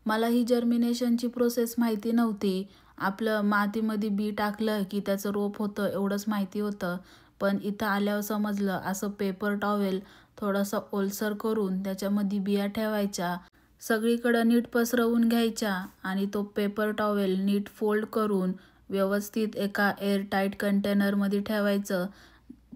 मला ही जर्मिनेशनची प्रोसेस माहिती नव्हती. आपलं मातीमध्ये बी टाकलं की त्याचं रोप होतं एवढंच माहिती होतं. पण इथं आल्यावर समजलं असं पेपर टॉवेल थोडासा ओलसर करून त्याच्यामध्ये बिया ठेवायच्या, सगळीकडं नीट पसरवून घ्यायच्या आणि तो पेपर टॉवेल नीट फोल्ड करून व्यवस्थित एका एअरटाईट कंटेनरमध्ये ठेवायचं,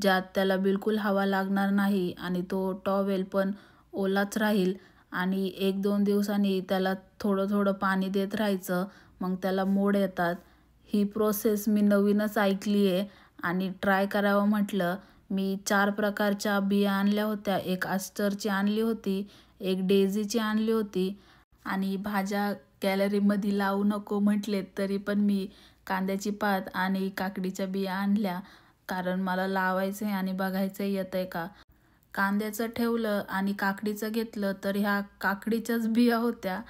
ज्यात त्याला बिलकुल हवा लागणार नाही आणि तो टॉवेल पण ओलाच राहील. आणि 1-2 दिवसांनी त्याला थोडं थोडं पाणी देत राहायचं, मग त्याला मोड येतात. ही प्रोसेस मी नवीनच ऐकली आहे आणि ट्राय करावं म्हटलं. मी 4 प्रकारच्या बिया आणल्या होत्या. एक अस्टरची आणली होती, एक डेझीची आणली होती आणि भाज्या गॅलरीमध्ये लावू नको म्हटले तरी पण मी कांद्याची पात आणि काकडीच्या बिया आणल्या, कारण मला लावायचं आहे आणि बघायचं येतंय का. कांद्याचं ठेवलं आणि काकडीचं घेतलं तर ह्या काकडीच्याच बिया होत्या,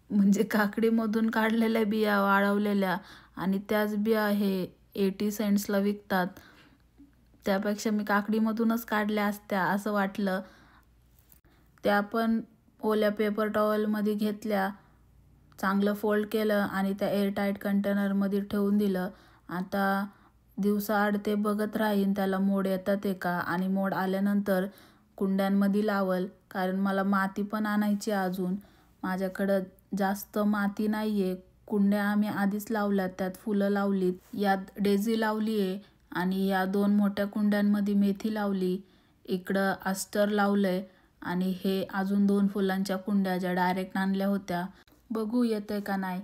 म्हणजे काकडीमधून काढलेल्या बिया वाळवलेल्या आणि त्याच बिया हे 80 सेंट्सला विकतात. त्यापेक्षा मी काकडीमधूनच काढल्या असत्या असं वाटलं. त्या पण ओल्या पेपर टॉवेलमध्ये घेतल्या, चांगलं फोल्ड केलं आणि त्या एअरटाईट कंटेनरमध्ये ठेवून दिलं. आता दिवसाआड ते बघत राहीन त्याला मोड येतात आहे का, आणि मोड आल्यानंतर कुंड्यांमध्ये लावल, कारण मला माती पण आणायची अजून. माझ्याकडं जास्त माती नाही आहे. कुंड्या आम्ही आधीच लावल्यात, त्यात फुलं लावलीत. यात डेझी लावली आहे आणि या 2 मोठ्या कुंड्यांमध्ये मेथी लावली. इकडं अस्टर लावलंय आणि हे अजून 2 फुलांच्या कुंड्या ज्या डायरेक्ट आणल्या होत्या. बघू येतंय का नाही.